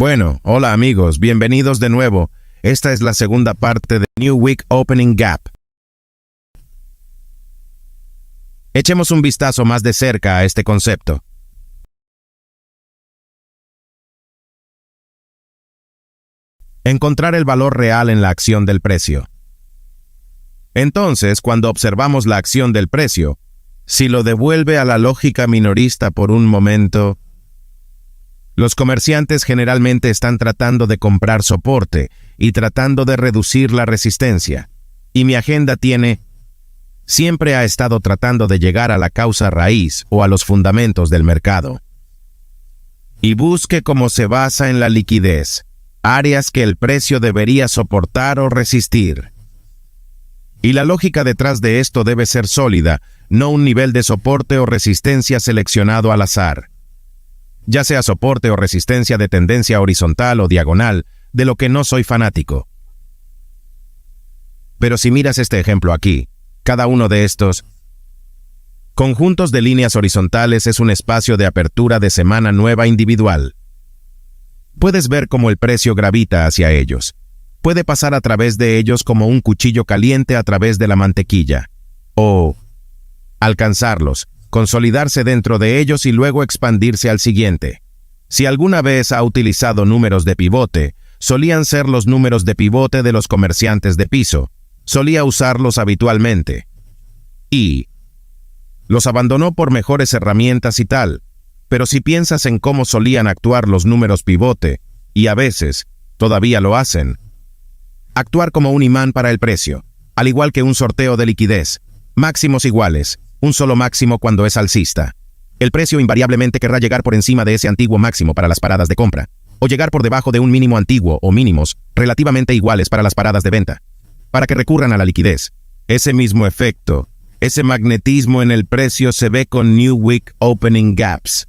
Bueno, hola amigos, bienvenidos de nuevo. Esta es la segunda parte de New Week Opening Gap. Echemos un vistazo más de cerca a este concepto. Encontrar el valor real en la acción del precio. Entonces, cuando observamos la acción del precio, si lo devuelve a la lógica minorista por un momento, los comerciantes generalmente están tratando de comprar soporte y tratando de reducir la resistencia. Y mi agenda siempre ha estado tratando de llegar a la causa raíz o a los fundamentos del mercado. Y busque cómo se basa en la liquidez, áreas que el precio debería soportar o resistir. Y la lógica detrás de esto debe ser sólida, no un nivel de soporte o resistencia seleccionado al azar. Ya sea soporte o resistencia de tendencia horizontal o diagonal, de lo que no soy fanático. Pero si miras este ejemplo aquí, cada uno de estos conjuntos de líneas horizontales es un espacio de apertura de semana nueva individual. Puedes ver cómo el precio gravita hacia ellos. Puede pasar a través de ellos como un cuchillo caliente a través de la mantequilla. O alcanzarlos, consolidarse dentro de ellos y luego expandirse al siguiente. Si alguna vez ha utilizado números de pivote, solían ser los números de pivote de los comerciantes de piso. Solía usarlos habitualmente. Y los abandonó por mejores herramientas y tal. Pero si piensas en cómo solían actuar los números pivote, y a veces, todavía lo hacen, actuar como un imán para el precio, al igual que un sorteo de liquidez, máximos iguales, un solo máximo cuando es alcista. El precio invariablemente querrá llegar por encima de ese antiguo máximo para las paradas de compra, o llegar por debajo de un mínimo antiguo o mínimos relativamente iguales para las paradas de venta, para que recurran a la liquidez. Ese mismo efecto, ese magnetismo en el precio se ve con New Week Opening Gaps.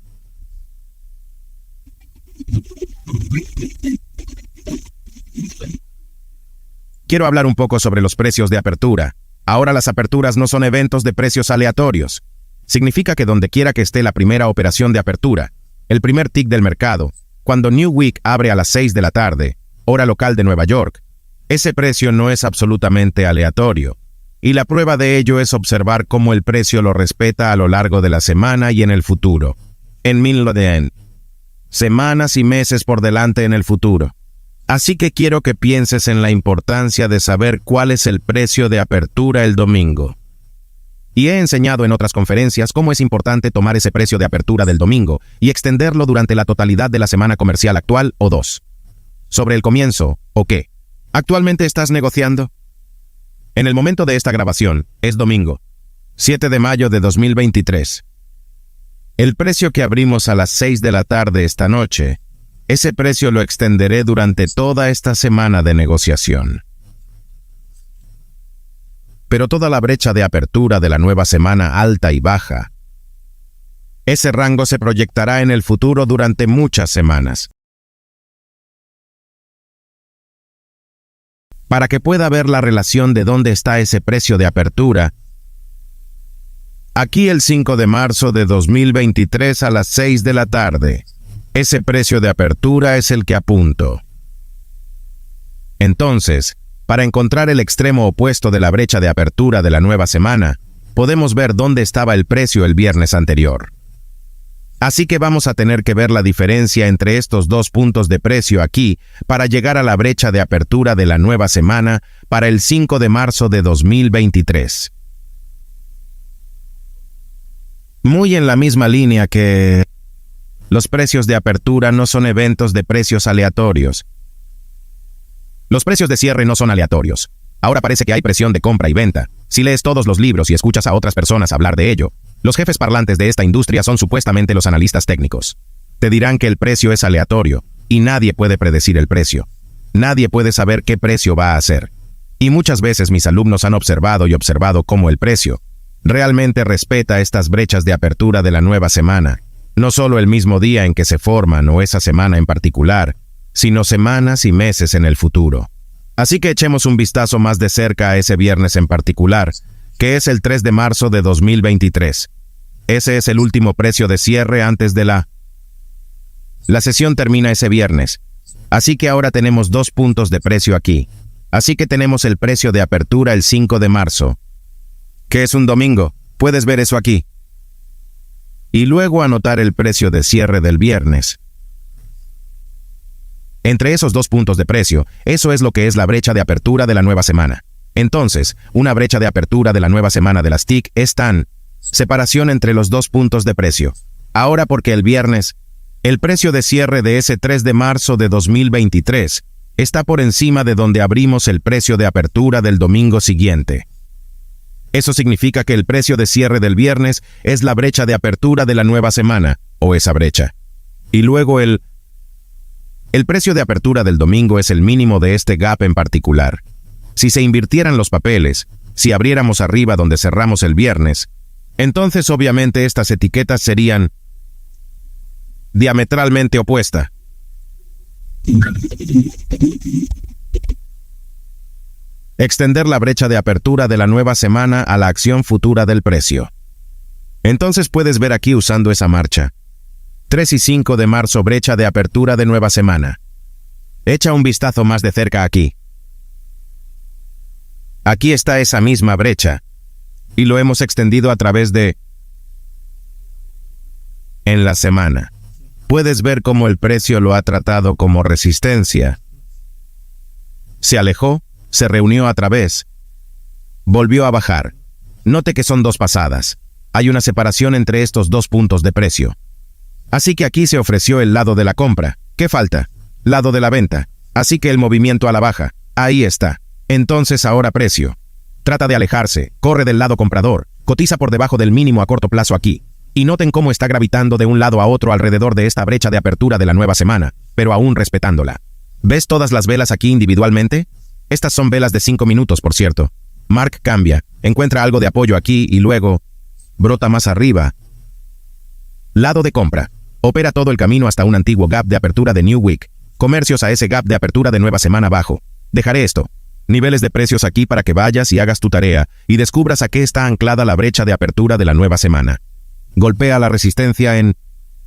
Quiero hablar un poco sobre los precios de apertura. Ahora las aperturas no son eventos de precios aleatorios. Significa que donde quiera que esté la primera operación de apertura, el primer tick del mercado, cuando New Week abre a las 6 de la tarde, hora local de Nueva York, ese precio no es absolutamente aleatorio. Y la prueba de ello es observar cómo el precio lo respeta a lo largo de la semana y en el futuro. Semanas y meses por delante en el futuro. Así que quiero que pienses en la importancia de saber cuál es el precio de apertura el domingo. Y he enseñado en otras conferencias cómo es importante tomar ese precio de apertura del domingo y extenderlo durante la totalidad de la semana comercial actual o dos. Sobre el comienzo, ¿o qué? ¿Actualmente estás negociando? En el momento de esta grabación, es domingo, 7 de mayo de 2023. El precio que abrimos a las 6 de la tarde esta noche, ese precio lo extenderé durante toda esta semana de negociación. Pero toda la brecha de apertura de la nueva semana alta y baja, ese rango se proyectará en el futuro durante muchas semanas. Para que pueda ver la relación de dónde está ese precio de apertura, aquí el 5 de marzo de 2023 a las 6 de la tarde. Ese precio de apertura es el que apunto. Entonces, para encontrar el extremo opuesto de la brecha de apertura de la nueva semana, podemos ver dónde estaba el precio el viernes anterior. Así que vamos a tener que ver la diferencia entre estos dos puntos de precio aquí para llegar a la brecha de apertura de la nueva semana para el 5 de marzo de 2023. Muy en la misma línea que los precios de apertura no son eventos de precios aleatorios. Los precios de cierre no son aleatorios. Ahora parece que hay presión de compra y venta. Si lees todos los libros y escuchas a otras personas hablar de ello, los jefes parlantes de esta industria son supuestamente los analistas técnicos. Te dirán que el precio es aleatorio, y nadie puede predecir el precio. Nadie puede saber qué precio va a hacer. Y muchas veces mis alumnos han observado cómo el precio realmente respeta estas brechas de apertura de la nueva semana. No solo el mismo día en que se forman o esa semana en particular, sino semanas y meses en el futuro. Así que echemos un vistazo más de cerca a ese viernes en particular, que es el 3 de marzo de 2023. Ese es el último precio de cierre antes de la sesión termina ese viernes, Así que ahora tenemos 2 puntos de precio aquí. Así que tenemos el precio de apertura el 5 de marzo, que es un domingo. Puedes ver eso aquí. Y luego anotar el precio de cierre del viernes. Entre esos 2 puntos de precio, eso es lo que es la brecha de apertura de la nueva semana. Entonces, una brecha de apertura de la nueva semana de las TIC es tan separación entre los 2 puntos de precio. Ahora porque el viernes, el precio de cierre de ese 3 de marzo de 2023 está por encima de donde abrimos el precio de apertura del domingo siguiente. Eso significa que el precio de cierre del viernes es la brecha de apertura de la nueva semana, o esa brecha. Y luego el precio de apertura del domingo es el mínimo de este gap en particular. Si se invirtieran los papeles, si abriéramos arriba donde cerramos el viernes, entonces obviamente estas etiquetas serían diametralmente opuestas. Extender la brecha de apertura de la nueva semana a la acción futura del precio. Entonces puedes ver aquí usando esa marcha. 3 y 5 de marzo, brecha de apertura de nueva semana. Echa un vistazo más de cerca aquí. Aquí está esa misma brecha, y lo hemos extendido a través de en la semana. Puedes ver cómo el precio lo ha tratado como resistencia. Se alejó, se reunió a través, volvió a bajar. Note que son 2 pasadas. Hay una separación entre estos 2 puntos de precio. Así que aquí se ofreció el lado de la compra. ¿Qué falta? Lado de la venta. Así que el movimiento a la baja. Ahí está. Entonces ahora precio. Trata de alejarse, corre del lado comprador, cotiza por debajo del mínimo a corto plazo aquí. Y noten cómo está gravitando de un lado a otro alrededor de esta brecha de apertura de la nueva semana, pero aún respetándola. ¿Ves todas las velas aquí individualmente? Estas son velas de 5 minutos, por cierto. Mark cambia, encuentra algo de apoyo aquí y luego brota más arriba. Lado de compra. Opera todo el camino hasta un antiguo gap de apertura de New Week. Comercios a ese gap de apertura de nueva semana abajo. Dejaré esto. Niveles de precios aquí para que vayas y hagas tu tarea y descubras a qué está anclada la brecha de apertura de la nueva semana. Golpea la resistencia en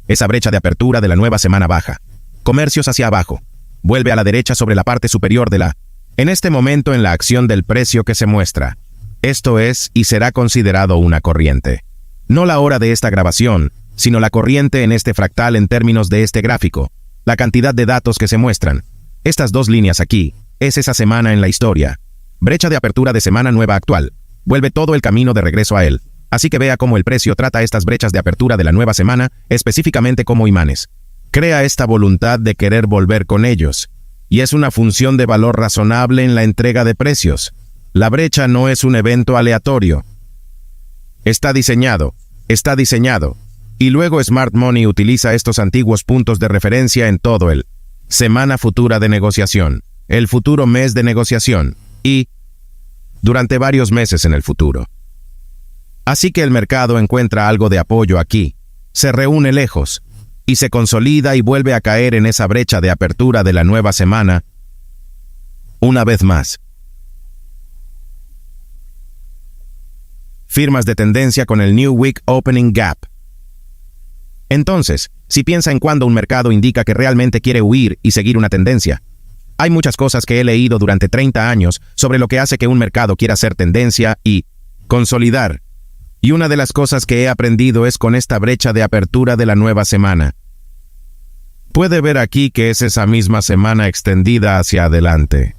esa brecha de apertura de la nueva semana baja. Comercios hacia abajo. Vuelve a la derecha sobre la parte superior de la en este momento en la acción del precio que se muestra. Esto es y será considerado una corriente. No la hora de esta grabación, sino la corriente en este fractal en términos de este gráfico. La cantidad de datos que se muestran. Estas 2 líneas aquí, es esa semana en la historia. Brecha de apertura de semana nueva actual. Vuelve todo el camino de regreso a él. Así que vea cómo el precio trata estas brechas de apertura de la nueva semana, específicamente como imanes. Crea esta voluntad de querer volver con ellos. Y es una función de valor razonable en la entrega de precios. La brecha no es un evento aleatorio. Está diseñado. Y luego Smart Money utiliza estos antiguos puntos de referencia en todo el semana futura de negociación, el futuro mes de negociación, y durante varios meses en el futuro. Así que el mercado encuentra algo de apoyo aquí, se reúne lejos, y se consolida y vuelve a caer en esa brecha de apertura de la nueva semana, una vez más. Firmas de tendencia con el New Week Opening Gap. Entonces, si piensa en cuándo un mercado indica que realmente quiere huir y seguir una tendencia. Hay muchas cosas que he leído durante 30 años sobre lo que hace que un mercado quiera hacer tendencia y consolidar. Y una de las cosas que he aprendido es con esta brecha de apertura de la nueva semana. Puede ver aquí que es esa misma semana extendida hacia adelante.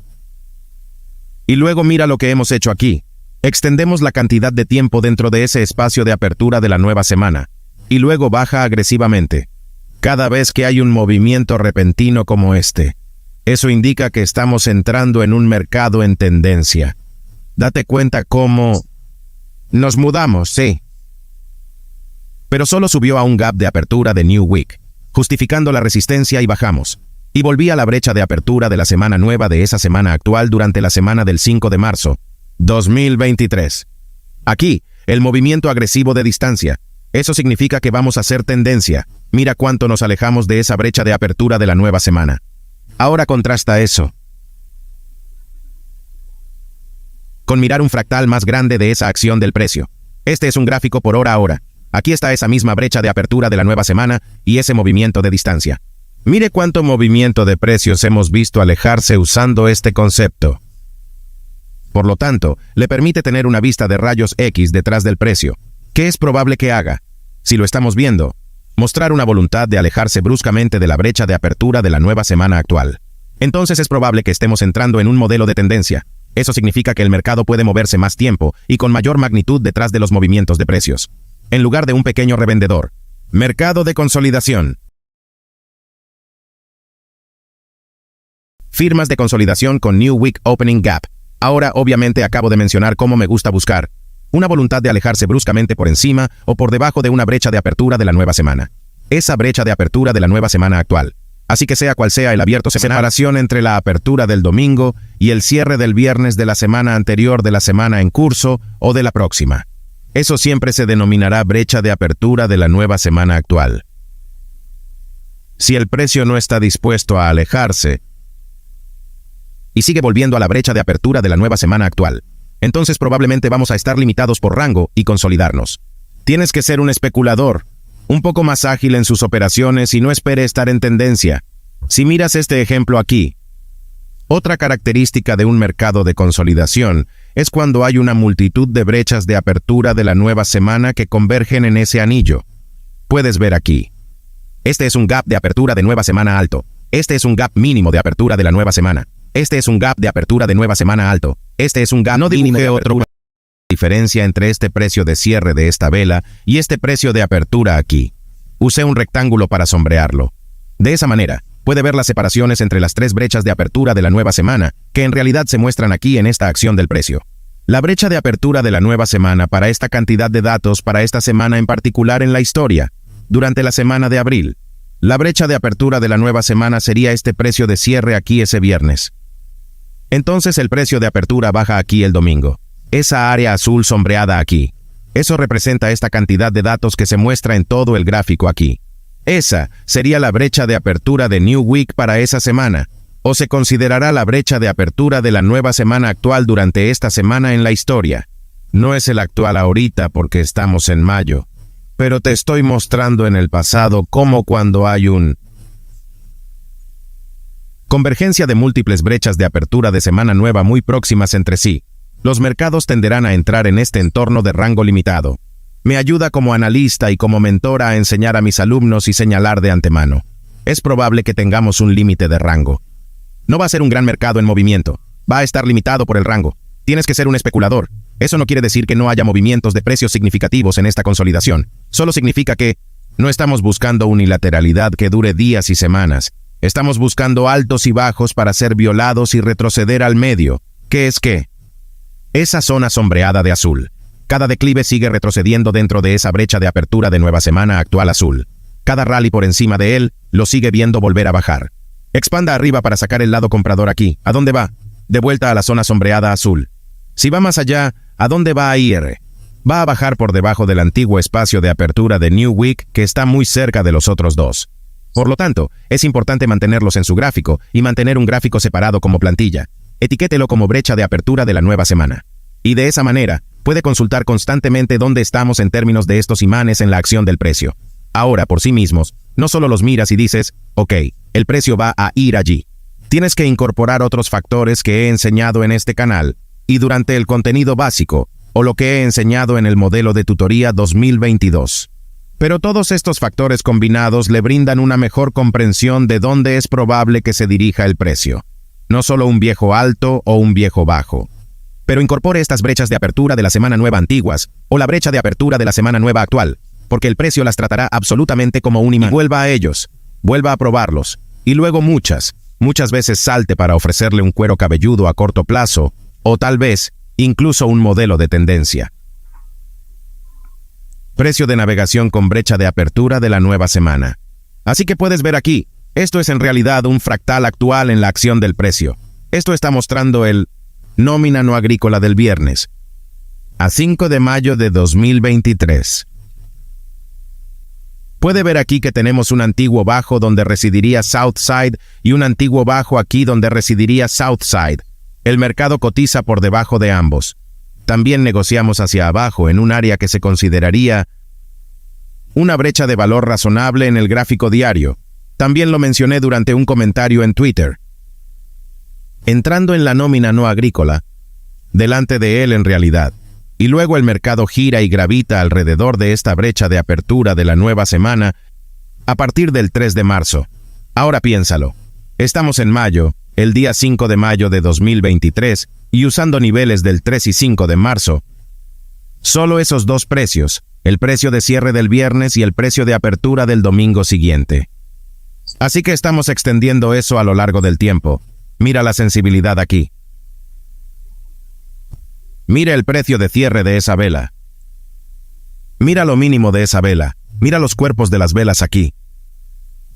Y luego mira lo que hemos hecho aquí. Extendemos la cantidad de tiempo dentro de ese espacio de apertura de la nueva semana. Y luego baja agresivamente. Cada vez que hay un movimiento repentino como este. Eso indica que estamos entrando en un mercado en tendencia. Date cuenta cómo nos mudamos, sí. Pero solo subió a un gap de apertura de New Week, justificando la resistencia y bajamos. Y volví a la brecha de apertura de la semana nueva de esa semana actual durante la semana del 5 de marzo, 2023. Aquí, el movimiento agresivo de distancia. Eso significa que vamos a hacer tendencia. Mira cuánto nos alejamos de esa brecha de apertura de la nueva semana. Ahora contrasta eso con mirar un fractal más grande de esa acción del precio. Este es un gráfico por hora a hora. Aquí está esa misma brecha de apertura de la nueva semana y ese movimiento de distancia. Mire cuánto movimiento de precios hemos visto alejarse usando este concepto. Por lo tanto, le permite tener una vista de rayos X detrás del precio. ¿Qué es probable que haga? Si lo estamos viendo, mostrar una voluntad de alejarse bruscamente de la brecha de apertura de la nueva semana actual. Entonces es probable que estemos entrando en un modelo de tendencia. Eso significa que el mercado puede moverse más tiempo y con mayor magnitud detrás de los movimientos de precios, en lugar de un pequeño revendedor. Mercado de consolidación. Firmas de consolidación con New Week Opening Gap. Ahora, obviamente, acabo de mencionar cómo me gusta buscar una voluntad de alejarse bruscamente por encima o por debajo de una brecha de apertura de la nueva semana. Esa brecha de apertura de la nueva semana actual. Así que sea cual sea el abierto, separación entre la apertura del domingo y el cierre del viernes de la semana anterior de la semana en curso o de la próxima. Eso siempre se denominará brecha de apertura de la nueva semana actual. Si el precio no está dispuesto a alejarse y sigue volviendo a la brecha de apertura de la nueva semana actual, entonces probablemente vamos a estar limitados por rango y consolidarnos. Tienes que ser un especulador, un poco más ágil en sus operaciones y no espere estar en tendencia. Si miras este ejemplo aquí, otra característica de un mercado de consolidación es cuando hay una multitud de brechas de apertura de la nueva semana que convergen en ese anillo. Puedes ver aquí. Este es un gap de apertura de nueva semana alto. Este es un gap mínimo de apertura de la nueva semana. Este es un gap de apertura de nueva semana alto. Este es un gap mínimo de otro. Diferencia entre este precio de cierre de esta vela y este precio de apertura aquí. Usé un rectángulo para sombrearlo. De esa manera, puede ver las separaciones entre las tres brechas de apertura de la nueva semana, que en realidad se muestran aquí en esta acción del precio. La brecha de apertura de la nueva semana para esta cantidad de datos para esta semana en particular en la historia, durante la semana de abril. La brecha de apertura de la nueva semana sería este precio de cierre aquí ese viernes. Entonces el precio de apertura baja aquí el domingo. Esa área azul sombreada aquí. Eso representa esta cantidad de datos que se muestra en todo el gráfico aquí. Esa sería la brecha de apertura de New Week para esa semana, o se considerará la brecha de apertura de la nueva semana actual durante esta semana en la historia. No es el actual ahorita porque estamos en mayo, pero te estoy mostrando en el pasado cómo cuando hay un convergencia de múltiples brechas de apertura de semana nueva muy próximas entre sí, los mercados tenderán a entrar en este entorno de rango limitado. Me ayuda como analista y como mentora a enseñar a mis alumnos y señalar de antemano. Es probable que tengamos un límite de rango. No va a ser un gran mercado en movimiento. Va a estar limitado por el rango. Tienes que ser un especulador. Eso no quiere decir que no haya movimientos de precios significativos en esta consolidación. Solo significa que no estamos buscando unilateralidad que dure días y semanas. Estamos buscando altos y bajos para ser violados y retroceder al medio. ¿Qué es qué? Esa zona sombreada de azul. Cada declive sigue retrocediendo dentro de esa brecha de apertura de nueva semana actual azul. Cada rally por encima de él lo sigue viendo volver a bajar. Expanda arriba para sacar el lado comprador aquí. ¿A dónde va? De vuelta a la zona sombreada azul. Si va más allá, ¿a dónde va a ir? Va a bajar por debajo del antiguo espacio de apertura de New Week que está muy cerca de los otros dos. Por lo tanto, es importante mantenerlos en su gráfico y mantener un gráfico separado como plantilla. Etiquételo como brecha de apertura de la nueva semana. Y de esa manera, puede consultar constantemente dónde estamos en términos de estos imanes en la acción del precio. Ahora, por sí mismos, no solo los miras y dices, ok, el precio va a ir allí. Tienes que incorporar otros factores que he enseñado en este canal y durante el contenido básico, o lo que he enseñado en el modelo de tutoría 2022. Pero todos estos factores combinados le brindan una mejor comprensión de dónde es probable que se dirija el precio. No solo un viejo alto o un viejo bajo. Pero incorpore estas brechas de apertura de la semana nueva antiguas o la brecha de apertura de la semana nueva actual, porque el precio las tratará absolutamente como un imán. Vuelva a ellos, vuelva a probarlos, y luego muchas veces salte para ofrecerle un cuero cabelludo a corto plazo, o tal vez incluso un modelo de tendencia. Precio de navegación con brecha de apertura de la nueva semana. Así que puedes ver aquí, esto es en realidad un fractal actual en la acción del precio. Esto está mostrando el nómina no agrícola del viernes, a 5 de mayo de 2023. Puede ver aquí que tenemos un antiguo bajo donde residiría Southside y un antiguo bajo aquí donde residiría Southside. El mercado cotiza por debajo de ambos. También negociamos hacia abajo en un área que se consideraría una brecha de valor razonable en el gráfico diario. También lo mencioné durante un comentario en Twitter. Entrando en la nómina no agrícola, delante de él en realidad, y luego el mercado gira y gravita alrededor de esta brecha de apertura de la nueva semana a partir del 3 de marzo. Ahora piénsalo. Estamos en mayo, el día 5 de mayo de 2023, y usando niveles del 3 y 5 de marzo. Solo esos dos precios, el precio de cierre del viernes y el precio de apertura del domingo siguiente. Así que estamos extendiendo eso a lo largo del tiempo. Mira la sensibilidad aquí. Mira el precio de cierre de esa vela. Mira lo mínimo de esa vela. Mira los cuerpos de las velas aquí.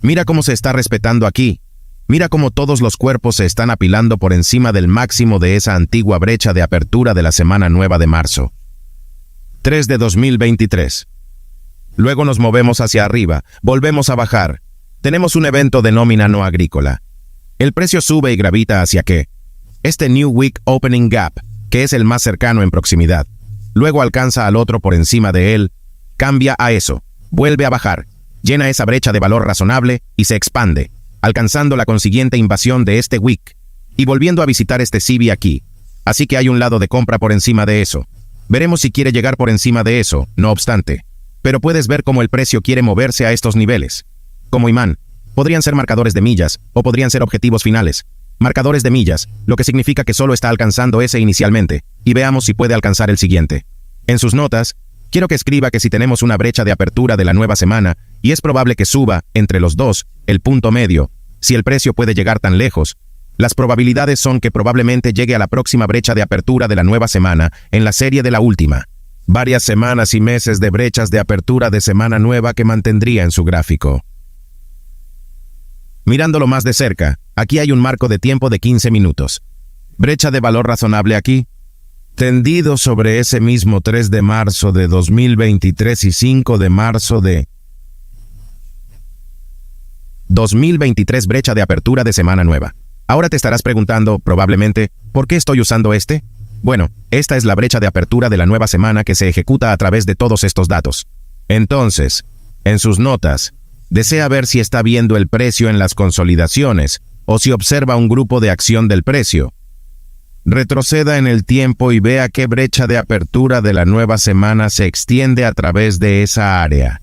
Mira cómo se está respetando aquí. Mira cómo todos los cuerpos se están apilando por encima del máximo de esa antigua brecha de apertura de la semana nueva de marzo. 3 de 2023. Luego nos movemos hacia arriba, volvemos a bajar. Tenemos un evento de nómina no agrícola. El precio sube y gravita hacia qué? Este New Week Opening Gap, que es el más cercano en proximidad. Luego alcanza al otro por encima de él, cambia a eso, vuelve a bajar, llena esa brecha de valor razonable y se expande, alcanzando la consiguiente invasión de este wick y volviendo a visitar este CB aquí. Así que hay un lado de compra por encima de eso. Veremos si quiere llegar por encima de eso, no obstante. Pero puedes ver cómo el precio quiere moverse a estos niveles. Como imán, podrían ser marcadores de millas o podrían ser objetivos finales. Marcadores de millas, lo que significa que solo está alcanzando ese inicialmente, y veamos si puede alcanzar el siguiente. En sus notas, quiero que escriba que si tenemos una brecha de apertura de la nueva semana, y es probable que suba, entre los dos, el punto medio, si el precio puede llegar tan lejos, las probabilidades son que probablemente llegue a la próxima brecha de apertura de la nueva semana en la serie de la última. Varias semanas y meses de brechas de apertura de semana nueva que mantendría en su gráfico. Mirándolo más de cerca, aquí hay un marco de tiempo de 15 minutos. Brecha de valor razonable aquí, tendido sobre ese mismo 3 de marzo de 2023 y 5 de marzo de 2023, brecha de apertura de semana nueva. Ahora te estarás preguntando, probablemente, ¿por qué estoy usando este? Bueno, esta es la brecha de apertura de la nueva semana que se ejecuta a través de todos estos datos. Entonces, en sus notas, desea ver si está viendo el precio en las consolidaciones o si observa un grupo de acción del precio. Retroceda en el tiempo y vea qué brecha de apertura de la nueva semana se extiende a través de esa área.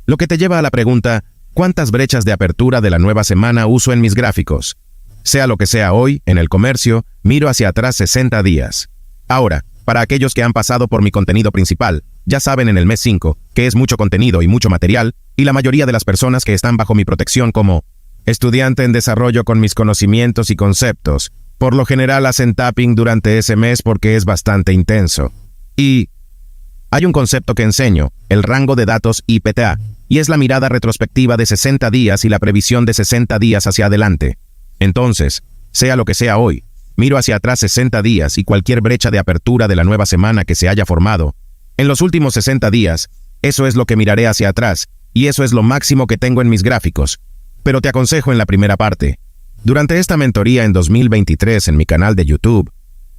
Lo que te lleva a la pregunta, ¿cuántas brechas de apertura de la nueva semana uso en mis gráficos? Sea lo que sea hoy, en el comercio, miro hacia atrás 60 días. Ahora, para aquellos que han pasado por mi contenido principal, ya saben en el mes 5, que es mucho contenido y mucho material, y la mayoría de las personas que están bajo mi protección como estudiante en desarrollo con mis conocimientos y conceptos, por lo general hacen tapping durante ese mes porque es bastante intenso. Y hay un concepto que enseño, el rango de datos IPTA, y es la mirada retrospectiva de 60 días y la previsión de 60 días hacia adelante. Entonces, sea lo que sea hoy, miro hacia atrás 60 días y cualquier brecha de apertura de la nueva semana que se haya formado. En los últimos 60 días, eso es lo que miraré hacia atrás, y eso es lo máximo que tengo en mis gráficos. Pero te aconsejo en la primera parte, durante esta mentoría en 2023 en mi canal de YouTube,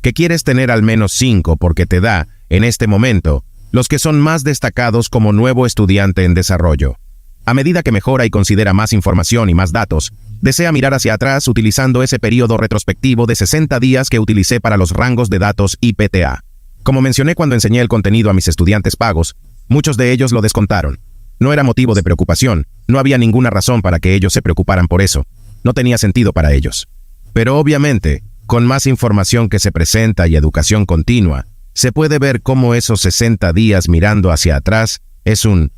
que quieres tener al menos 5 porque te da, en este momento, los que son más destacados como nuevo estudiante en desarrollo. A medida que mejora y considera más información y más datos, desea mirar hacia atrás utilizando ese periodo retrospectivo de 60 días que utilicé para los rangos de datos IPTA. Como mencioné cuando enseñé el contenido a mis estudiantes pagos, muchos de ellos lo descontaron. No era motivo de preocupación, no había ninguna razón para que ellos se preocuparan por eso. No tenía sentido para ellos. Pero obviamente, con más información que se presenta y educación continua, se puede ver cómo esos 60 días mirando hacia atrás es un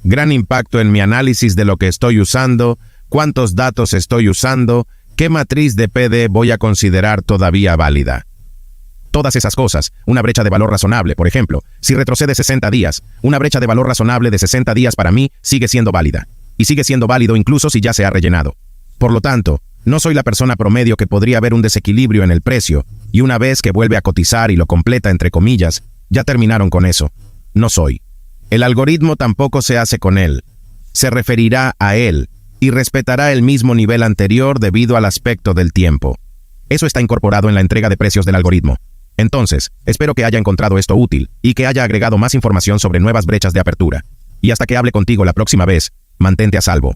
gran impacto en mi análisis de lo que estoy usando, cuántos datos estoy usando, qué matriz de PD voy a considerar todavía válida. Todas esas cosas, una brecha de valor razonable, por ejemplo, si retrocede 60 días, una brecha de valor razonable de 60 días para mí sigue siendo válida. Y sigue siendo válido incluso si ya se ha rellenado. Por lo tanto, no soy la persona promedio que podría ver un desequilibrio en el precio, y una vez que vuelve a cotizar y lo completa entre comillas, ya terminaron con eso. No soy. El algoritmo tampoco se hace con él. Se referirá a él, y respetará el mismo nivel anterior debido al aspecto del tiempo. Eso está incorporado en la entrega de precios del algoritmo. Entonces, espero que haya encontrado esto útil, y que haya agregado más información sobre nuevas brechas de apertura. Y hasta que hable contigo la próxima vez, Mantente a salvo.